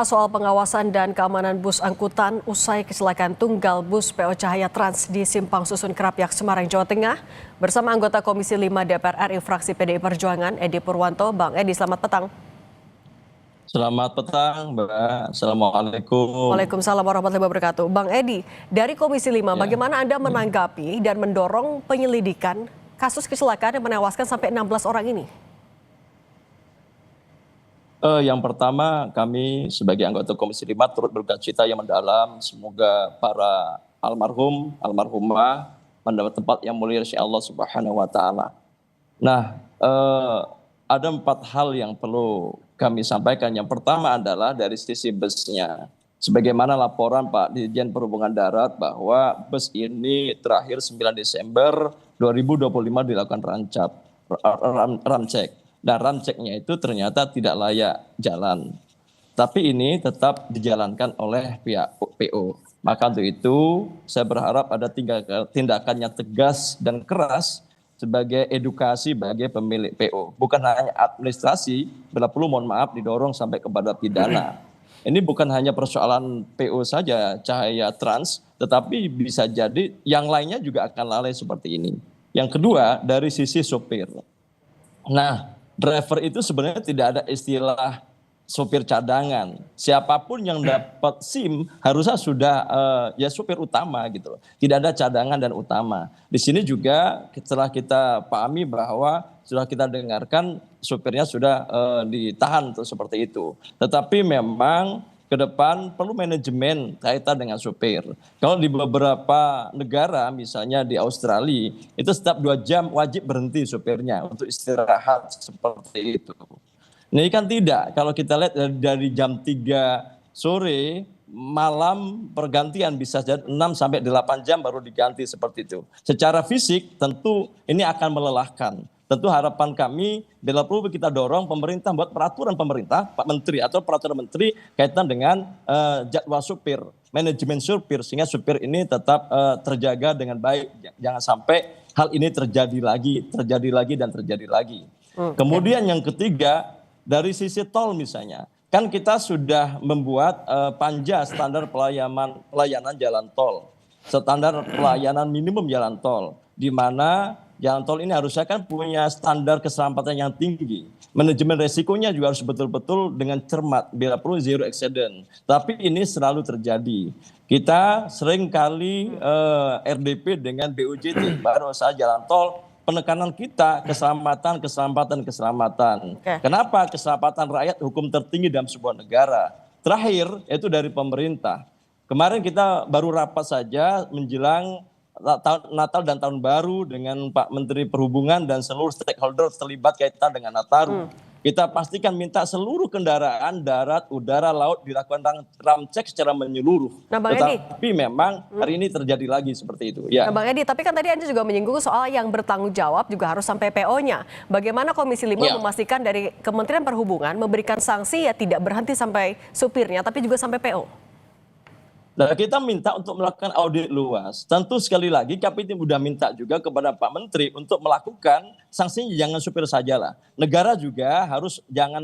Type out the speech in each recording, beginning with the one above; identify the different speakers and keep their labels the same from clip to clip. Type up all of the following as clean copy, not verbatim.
Speaker 1: Soal pengawasan dan keamanan bus angkutan usai kecelakaan tunggal bus PO Cahaya Trans di Simpang Susun Krapyak, Semarang, Jawa Tengah. Bersama anggota Komisi 5 DPR RI fraksi PDI Perjuangan, Edi Purwanto. Bang Edi, selamat petang.
Speaker 2: Selamat petang, Mbak. Assalamualaikum.
Speaker 1: Waalaikumsalam warahmatullahi wabarakatuh. Bang Edi, dari Komisi 5,
Speaker 2: Ya.
Speaker 1: bagaimana Anda menanggapi dan mendorong penyelidikan kasus kecelakaan yang menewaskan sampai 16 orang ini?
Speaker 2: Yang pertama, kami sebagai anggota Komisi 5 turut berduka yang mendalam. Semoga para almarhumah mendapat tempat yang mulia insya Allah Subhanahu wa Ta'ala. Nah, ada 4 hal yang perlu kami sampaikan. Yang pertama adalah dari sisi busnya. Sebagaimana laporan Pak Dirjen Perhubungan Darat bahwa bus ini terakhir 9 Desember 2025 dilakukan ramcek. Dan ramceknya itu ternyata tidak layak jalan. Tapi ini tetap dijalankan oleh pihak PO. Maka untuk itu saya berharap ada tindakan yang tegas dan keras sebagai edukasi bagi pemilik PO. Bukan hanya administrasi, bila perlu mohon maaf didorong sampai kepada pidana. Ini bukan hanya persoalan PO saja, Cahaya Trans, tetapi bisa jadi yang lainnya juga akan lalai seperti ini. Yang kedua, dari sisi sopir. Nah, driver itu sebenarnya tidak ada istilah sopir cadangan. Siapapun yang dapat SIM harusnya sudah ya sopir utama gitu loh. Tidak ada cadangan dan utama. Di sini juga setelah kita pahami bahwa sudah kita dengarkan sopirnya sudah ditahan tuh seperti itu. Tetapi memang ke depan perlu manajemen kaitan dengan sopir. Kalau di beberapa negara, misalnya di Australia, itu setiap 2 jam wajib berhenti sopirnya untuk istirahat seperti itu. Ini kan tidak, kalau kita lihat dari jam 3 sore, malam pergantian bisa jadi 6 sampai 8 jam baru diganti seperti itu. Secara fisik tentu ini akan melelahkan. Tentu harapan kami bila perlu kita dorong pemerintah buat peraturan pemerintah, Pak Menteri atau peraturan Menteri kaitan dengan jadwal supir, manajemen supir sehingga supir ini tetap terjaga dengan baik. Jangan sampai hal ini terjadi lagi dan terjadi lagi. Kemudian yang ketiga dari sisi tol misalnya, kan kita sudah membuat panja standar pelayanan jalan tol, standar pelayanan minimum jalan tol, di mana jalan tol ini harusnya kan punya standar keselamatan yang tinggi. Manajemen resikonya juga harus betul-betul dengan cermat, bila perlu zero accident. Tapi ini selalu terjadi. Kita sering kali RDP dengan BUJT, baru usaha jalan tol, penekanan kita keselamatan.
Speaker 1: Oke.
Speaker 2: Kenapa? Keselamatan rakyat hukum tertinggi dalam sebuah negara. Terakhir, itu dari pemerintah. Kemarin kita baru rapat saja menjelang Natal dan Tahun Baru dengan Pak Menteri Perhubungan dan seluruh stakeholder terlibat kaitan dengan Nataru. Kita pastikan minta seluruh kendaraan darat, udara, laut dilakukan ramcek secara menyeluruh.
Speaker 1: Nah, Bang Edi.
Speaker 2: Tetapi memang hari ini terjadi lagi seperti itu. Ya.
Speaker 1: Nah, Bang Edi, tapi kan tadi Anda juga menyinggung soal yang bertanggung jawab juga harus sampai PO-nya. Bagaimana Komisi 5 memastikan dari Kementerian Perhubungan memberikan sanksi ya tidak berhenti sampai supirnya, tapi juga sampai PO?
Speaker 2: Nah, kita minta untuk melakukan audit luas. Tentu sekali lagi kami sudah minta juga kepada Pak Menteri untuk melakukan sanksinya jangan supir sajalah. Negara juga harus jangan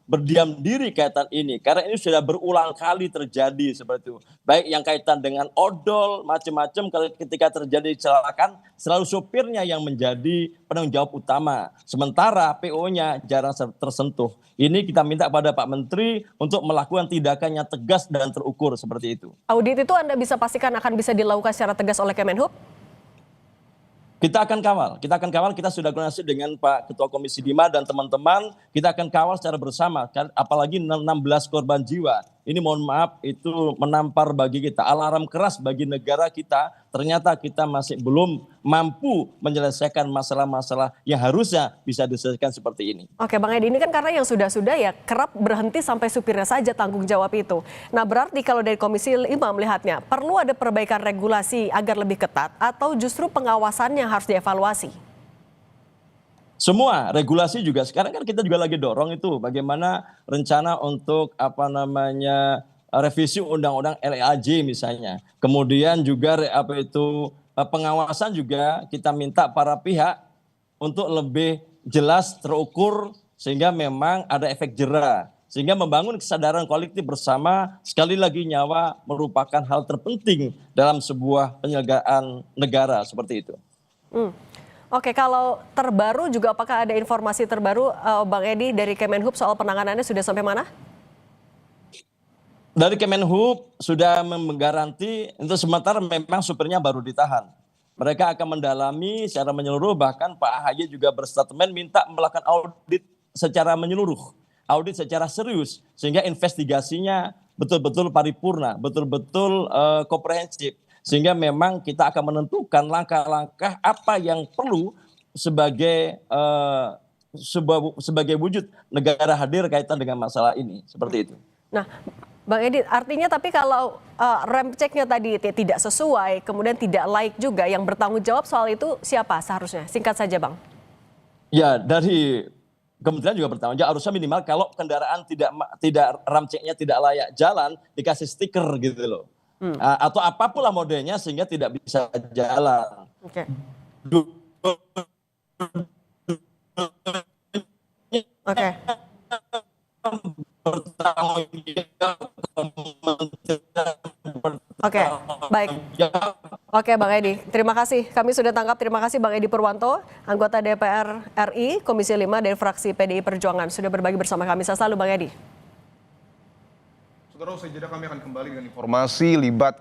Speaker 2: berdiam diri kaitan ini. Karena ini sudah berulang kali terjadi seperti itu. Baik yang kaitan dengan odol, macam-macam ketika terjadi kecelakaan, selalu supirnya yang menjadi penanggung jawab utama. Sementara PO-nya jarang tersentuh. Ini kita minta pada Pak Menteri untuk melakukan tindakan yang tegas dan terukur seperti itu.
Speaker 1: Audit itu Anda bisa pastikan akan bisa dilakukan secara tegas oleh Kemenhub?
Speaker 2: Kita akan kawal, kita sudah koordinasi dengan Pak Ketua Komisi 5 dan teman-teman, kita akan kawal secara bersama, apalagi 16 korban jiwa. Ini mohon maaf itu menampar bagi kita, alarm keras bagi negara kita, ternyata kita masih belum mampu menyelesaikan masalah-masalah yang harusnya bisa diselesaikan seperti ini.
Speaker 1: Oke Bang Edi, ini kan karena yang sudah-sudah ya kerap berhenti sampai supirnya saja tanggung jawab itu. Nah berarti kalau dari Komisi 5 melihatnya, perlu ada perbaikan regulasi agar lebih ketat atau justru pengawasan yang harus dievaluasi?
Speaker 2: Semua regulasi juga sekarang kan kita juga lagi dorong itu bagaimana rencana untuk revisi undang-undang LEAJ misalnya. Kemudian juga pengawasan juga kita minta para pihak untuk lebih jelas terukur sehingga memang ada efek jera. Sehingga membangun kesadaran kolektif bersama, sekali lagi nyawa merupakan hal terpenting dalam sebuah penyelenggaraan negara seperti itu.
Speaker 1: Oke, kalau terbaru juga apakah ada informasi terbaru Bang Edi dari Kemenhub soal penanganannya sudah sampai mana?
Speaker 2: Dari Kemenhub sudah menggaransi untuk sementara memang supirnya baru ditahan. Mereka akan mendalami secara menyeluruh, bahkan Pak AHY juga berstatement minta melakukan audit secara menyeluruh, audit secara serius, sehingga investigasinya betul-betul paripurna, betul-betul komprehensif. Sehingga memang kita akan menentukan langkah-langkah apa yang perlu sebagai sebagai wujud negara hadir kaitan dengan masalah ini, seperti itu.
Speaker 1: Nah, Bang Edi, artinya tapi kalau rem ceknya tadi tidak sesuai, kemudian tidak laik juga, yang bertanggung jawab soal itu siapa seharusnya? Singkat saja, Bang.
Speaker 2: Ya, dari kementerian juga bertanggung jawab, harusnya minimal kalau kendaraan tidak rem ceknya tidak layak jalan, dikasih stiker gitu loh. Atau apapun lah modelnya sehingga tidak bisa jalan.
Speaker 1: Oke. Oke. Oke, baik. Oke, Bang Edi, terima kasih. Kami sudah tangkap. Terima kasih Bang Edi Purwanto, anggota DPR RI, Komisi 5 dari fraksi PDI Perjuangan, sudah berbagi bersama kami. Saya selalu Bang Edi.
Speaker 3: Saudara, usai jeda kami akan kembali dengan informasi libat